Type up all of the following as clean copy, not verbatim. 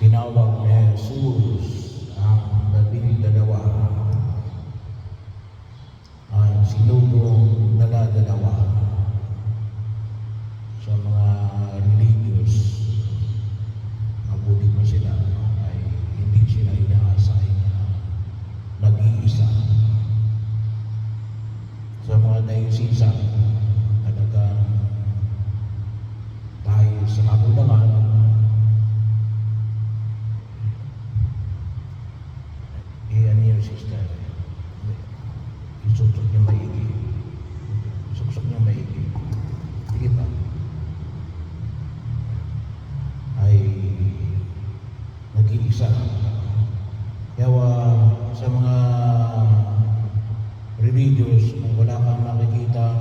Tinawag ni Jesus ang 12 ay sinugong dala-dalawa sa mga religious. Mabuti pa sila, ay hindi sila inaasay na nag-iisa. Sa mga dayosisa, talagang dahil sa kakulangan, ano yung sister, isuksok niya maigi. Isuksok niya maigi. Sige pa. Ay nag-iisa. Kaya sa mga religious, kung wala kang nakikita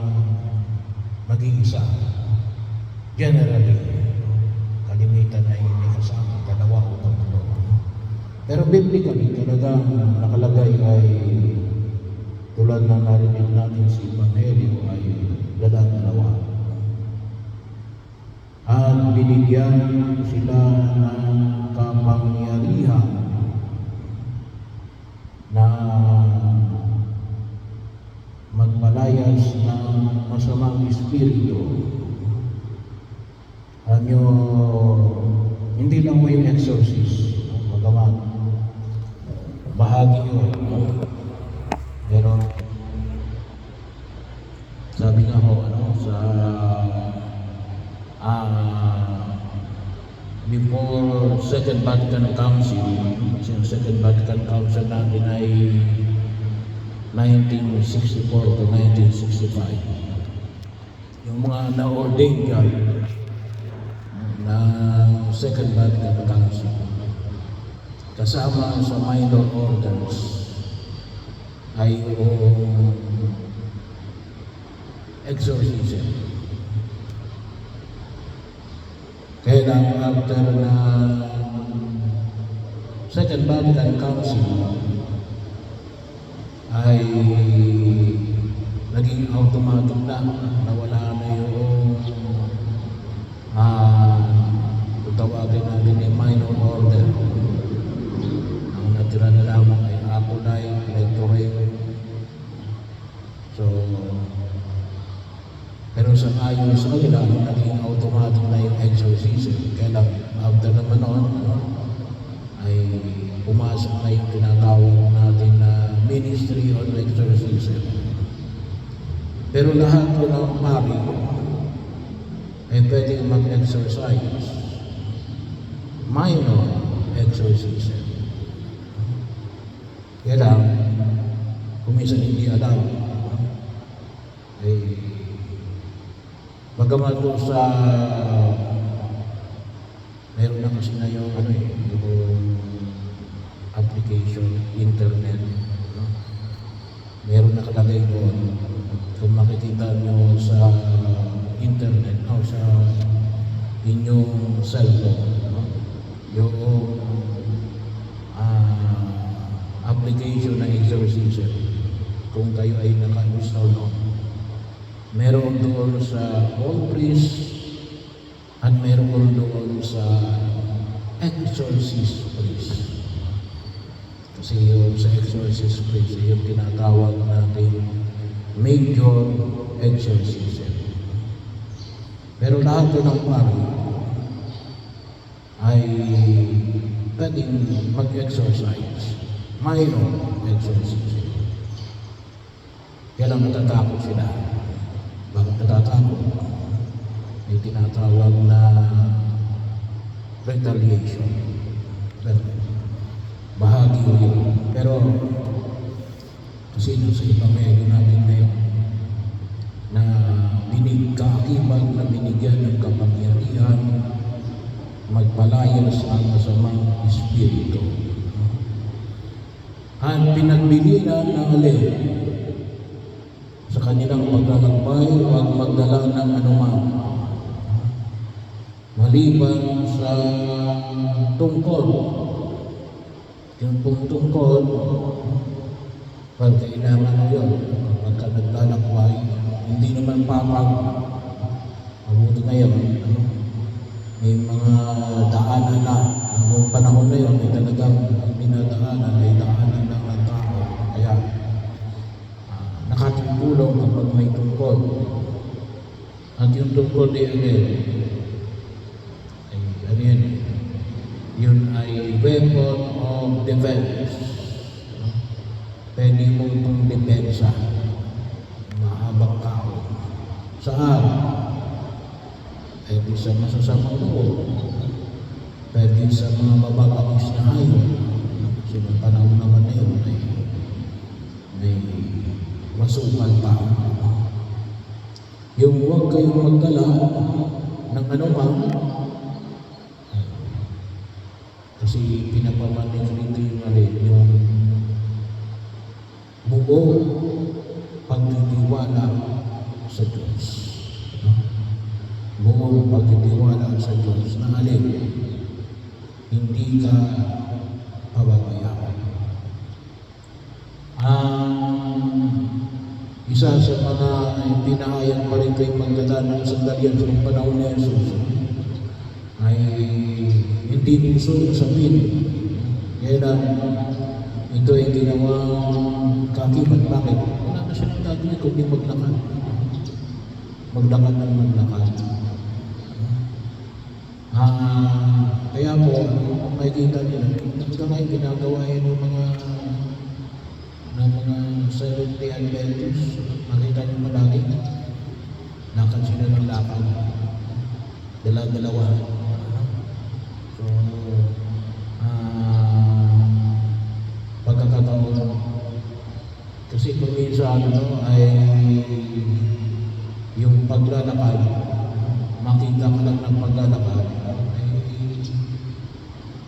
mag-iisa, generally, kalimitan ay may kasama, dalawa o tatlo. Pero biblically, talagang nakalagay ay tulad na narinig natin sa Ebanghelyo ay dala-dalawa. At binigyan sila ng kapangyarihan na magpalayas ng masamang espiritu. Alam nyo, hindi lang mo yung exorcist, magaman. Bahagi yun. Pero sabi nga ho, sa before Second Vatican Council, yung Second Vatican Council natin ay 1964 to 1965. Yung mga na-ordain dyan na Second Vatican Council, kasama sa minor orders ay yung exorcism. Kaya lang after na Second Vatican Council ay naging automatic na, nawala na yung tawagin natin yung minor order. Natira na lamang ay Apostolic, Electorate. So, pero sa ayon sa kanila, naging automatic na yung exorcism. Kaya lang, after naman noon, ay pumasok na yung tinatawag natin na Ministry on Exorcism. Pero lahat po ng pari ay pwedeng mag-exorcise. Minor exorcism. Kaya lang, kung minsan hindi alam, ay bagamat doon sa meron na kasi na yung yung application, internet, meron nakalagay doon. Kung makikita nyo sa internet o sa inyong cellphone, yung application na exorcism, kung kayo ay naka-install noon, meron doon sa all priest at meron doon sa exorcist priest. Kasi yung sa exorcist priest, yung tinatawag natin major exorcism. Pero lahat yun ng pari ay pwedeng mag-exorcise, minor exorcism. Kaya lang natatakot sila. Bakit natatakot? May tinatawag na retaliation. Pero bahagi ko yun. Pero kasi nung sa ibang medyo namin ngayon na kaakibag na binigyan ng kapangyarihan magpalayas ang masamang espiritu. At pinagbilinan ng alin sa kanilang paglalakbay, huwag magdala ng anuman maliban sa tungkol. Yung tungkol, pag kailangan na yun, pagka naglalakbay, hindi naman papag. Mabuti ngayon, may mga daanan na noong panahon na yun ay talagang dinadaanan ay daanan lang ng tao. Kaya nakatutulong kapag may tungkol. At yung tungkol ay ano yan? Yun ay weapon of defense. Pwede mong pang depensa. Mahabang tao. Saan? Pwede sa masasamang loob. Pwede sa mga mababangis na hayop. Kasi noong panahon naman na yun ay may masukal pa. Yung huwag kayong magdala ng anumang kasi pinapamanage nito yung yung buong pagtitiwala sa Diyos. Buong pagtitiwala sa Diyos na hindi ka pababayaan. Isa sa mga pinahayag pa rin kay Magdalena ng sandalian sa panahon ni Jesus ay hindi uso sabihin. Kaya lang ito ay ginawang kakibat. Bakit? Wala na silang gagawin kundi maglakad. Maglakad ng maglakad. Kaya po, kung makikita nila, ito nga yung ginagawa ng mga Seventh Day Adventists. Makita nyo malagi. Lakad sila ng lakad. Dala-dalawa. So, pagkakataon. Kasi kung minsan ay yung paglalakad, makita ka lang ng paglalakad, ay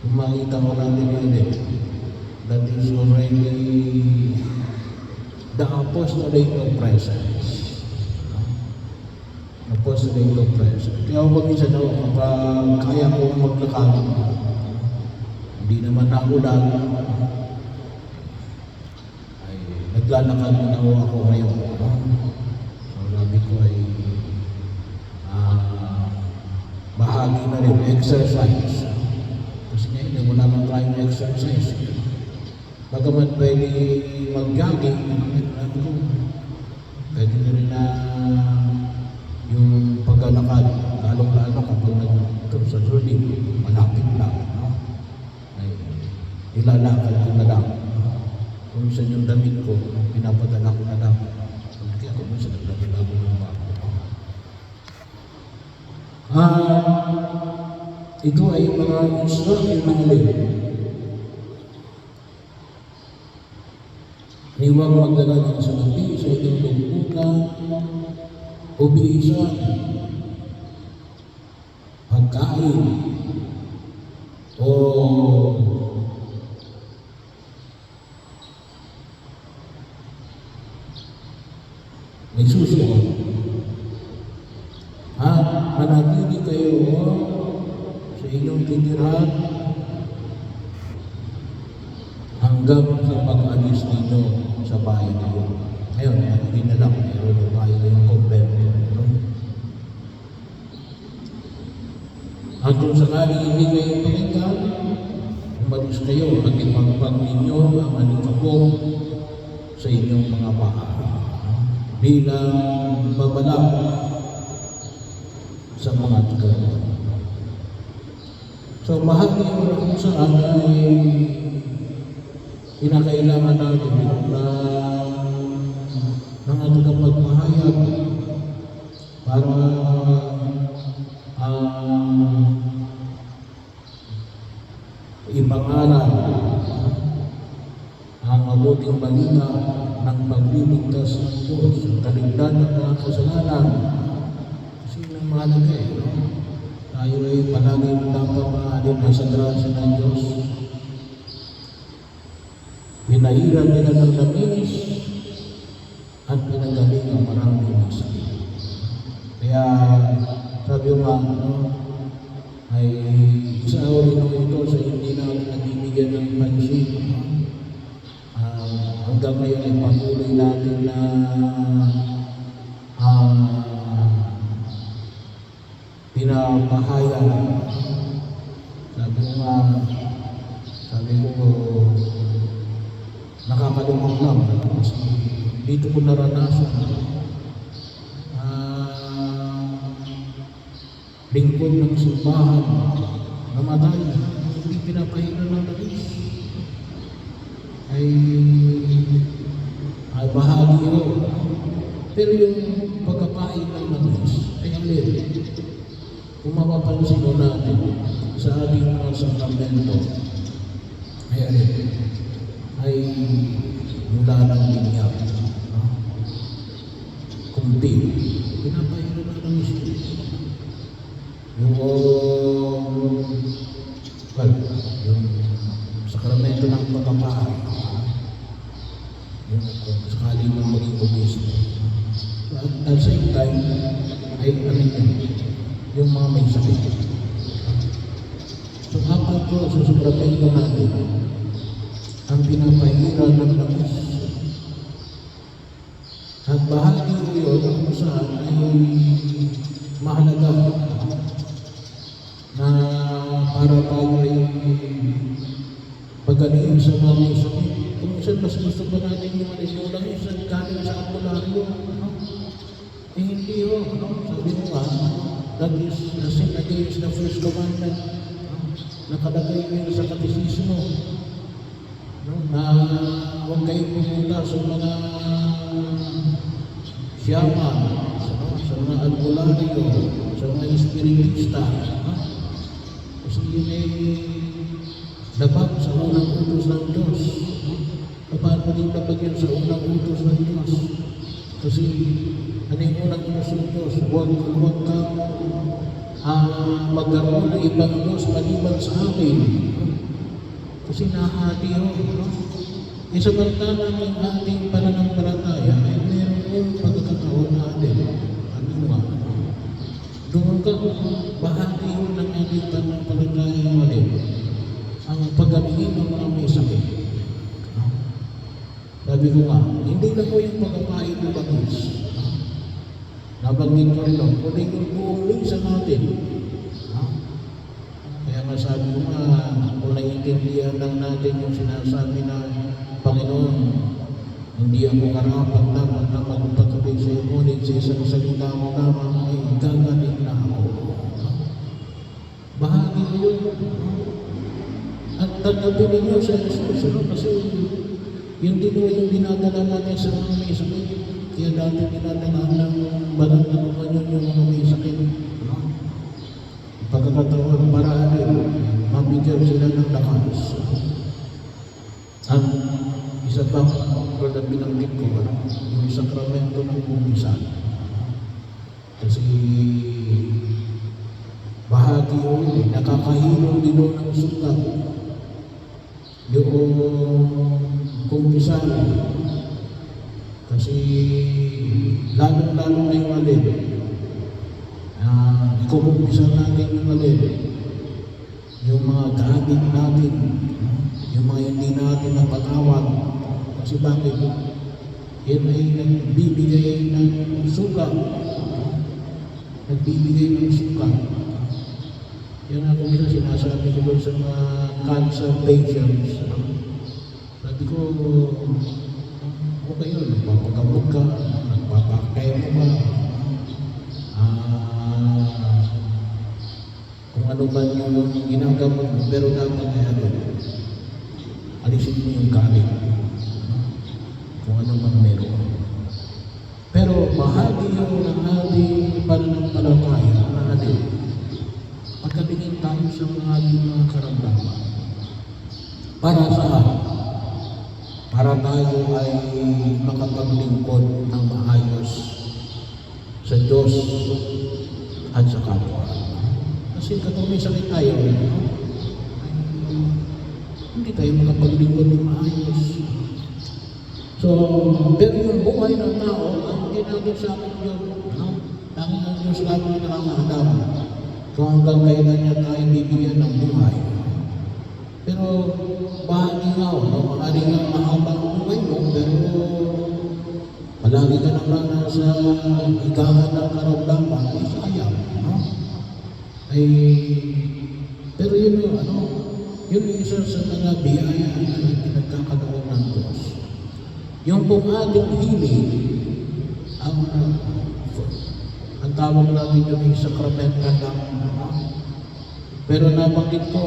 kung makita mo natin yun that is already the apostolate of presence. Apostolate of presence. Kaya ako minsan kapag kaya ko maglakad, hindi naman naulan, ay naglalakad na ako ngayon. So sabi ko ay bahagi na rin, exercise. Kasi ngayon, wala man tayong exercise. Bagamat pwede mag-jogging, pwede na rin na yung paglalakad, lalong-lalo kapag nag-tour sa sulit, malapit lang. No? Ay, ilalakad ko na lang. Kung minsan yung damit ko, pinapadala ko na lang. Kaya kung minsan nagdadala ko ng bago. Ito ay mga instruction ng alin. Huwag magdala ng salapi sa inyong lungkutan o biisan, pagkain, o may susunod. Manatili kayo sa inyong titirahan hanggang sa pag-alis ninyo sa bahay niyo. Ngayon, hindi na lang, meron na tayo yung convento. No? At kung sakali hindi kayo pakinggan, umalis kayo at ipagpag ninyo ang alikabok sa inyong mga paa bilang babala sa mga tagalan. So, mahal niyo kung saan ay kinakailangan natin ng ating pagpahayag para ipangaral ang mabuting balita ng pagliligtas ng Diyos, kaligtan ng mga kasalanan. Kasi nang mahalaga tayo ay palagi dapat mahalin na sa grasya ng Diyos. Pinahiran nila ng lamis at pinagaling ang maraming sakit. Kaya sabi ko nga, ay isa rin ito sa hindi natin nabibigyan ng pansin. Hanggang ngayon ay patuloy natin na pinapahayag. Sabi ko nga, sabi ko, nakakalumang lang, kasi dito ko naranasan, lingkod ng simbahan, namatay, hindi pinapahinga ng labis. Ay bahagi yun. Pero yung pagkapain ng labis, ay alin. Kung mapapansin mo natin sa ating mga sakramento, ay alin, ay mula ng binyag, kumpi, pinapahinga ng labis. Yung sakramento ng pagkapain, yung kung sakali mo maging obispo. At the same time, ay yung mga may sakit. So, apat ko sa sakramento natin, ang pinapahiran ng langis. At bahagi ko yun kung saan ay mahalaga na para tayo ay pagaliin sa mga may sakit. Kung minsan mas gusto ba natin yung langis at galing sa albularyo, hindi yun. Sabi mo nga, that is the sin against the first commandment. Nakalagay yun sa katisismo. Na huwag kayong pumunta sa mga siyama, sa mga albularyo, sa mga espiritista. Kasi yun ay labag sa unang utos ng Diyos. Paano din labag yun sa unang utos ng Diyos? Kasi ano yung unang utos ng Diyos? Huwag kang magkaroon ng ibang Diyos maliban sa akin. Kasi nahati yun. Isamantalang yung ating pananampalataya ay meron yung pagkakataon natin. Ano nga? Doon ka, bahagi yun ng ating pananampalataya ulit. Ang paggaling ng mga may sakit. Sabi ko nga, hindi lang ko yung pagkapain ng bagis. Nabanggit ko rin lang, kundi yung buong lisa natin. Kaya masabi ko nga, kung naiintindihan lang natin yung sinasabi na Panginoon, hindi ako karapat dapat na magpatuloy sa iyo, ngunit sa isang salita mo lamang ay gagaling na ako. Bahagi ko yun. At tatapin ninyo sa Jesus, kasi yung dinadala natin sa mga may sakit. Kaya dati dinadala ng banal na kumanyon yung mga may sakit. Pagkakataon, paraan mabigyan sila ng lakas. At isa pa, kung na binanggit ko, yung sakramento ng kumpisan. Kasi bahagi yun, nakakahilong din ng sugat. Yung kumpisan. Kasi lalong-lalo na yung alin. Ikukumpisan natin yung alin. Yung mga kaagit natin. Yung mga hindi natin napatawad. Kasi bakit? Yan ay nagbibigay ng sugat. Nagbibigay ng sugat. Yan ako nila sinasabi ko doon sa mga cancer patients. Sabi ko, okay yun, nagpapagamot ka, nagpapakaya mo ka. Kung ano man yung ginagamot mo, pero dapat ay alisin mo yung galit. Kung ano man meron. Pero bahagi yun ng ating pananampalataya na natin. Pagkatingin tayo sa mga ating mga karamdaman. Para saan? Para tayo ay makapaglingkod ng maayos sa Diyos at sa kapwa. Kasi kapag may sakit tayo, hindi tayo makapaglingkod ng maayos. So, pero yung buhay ng tao, ang hindi natin sa akin yun, tanging ang Diyos lamang nakakaalam kung hanggang kailan niya tayo bibigyan ng buhay. Pero bahagi nga, maaaring nga mahabang buhay mo, pero palagi ka naman nasa higangan ng karamdaman, ay sayang. Pero yun yung Yun yung isa sa mga biyaya na pinagkakaloon ng Diyos. Yung pong ating hiling, ang tawag natin yun yung sakramental ng pero nabanggit ko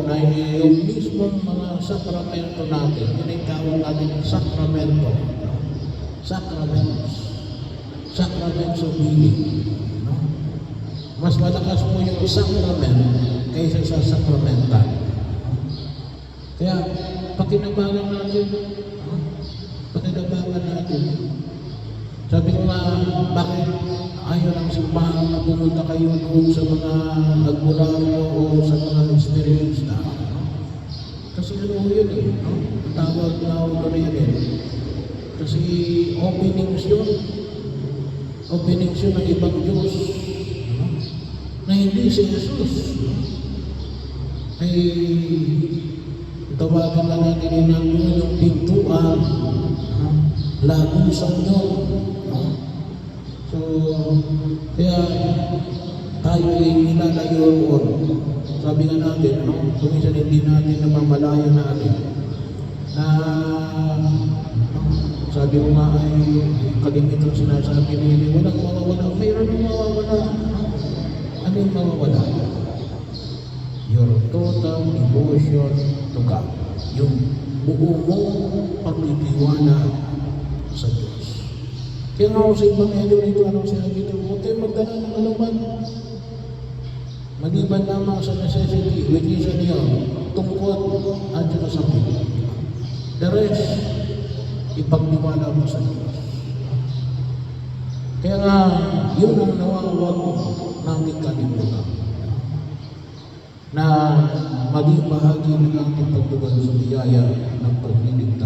na yung mismong mga sakramento natin, yun yung tawag natin yung sakramento. Sacraments of healing. No? Mas malakas po yung sacrament kaysa sa sacramental. Kaya, pakinabangan natin. Sabi ko nga, bakit ayaw ng simbahan na pumunta kayo doon sa mga albularyo o sa mga experienced na? Kasi ano yun no? Ang tawag na ano yun Kasi openings yun ng ibang Diyos na hindi si Jesus. Ay tawagan na natin yung pintuan, lagusan yun. So, kaya tayo ay nilalayo roon. Sabi nga natin, kuminsan hindi natin namamalaya natin na sabi ko nga ay kalimitang sinasabi nila, walang mawawala. Mayroon yung mawawala. Ano yung mawawala? Your total devotion to God. Yung buo mong pagtitiwala sa Diyos. Kaya nga ako sa Ebanghelyo nito, anong sinabi ito? Huwag kayo magdala ng anuman. Maliban lamang sa necessity, which is tungkol at saka sakit. The rest, ipagniwala mo sa Diyos. Kaya nga, yun ang nawawag natin kalimutan. Na maging bahagi ng ating pagtugon sa biyaya ng pagliligtas.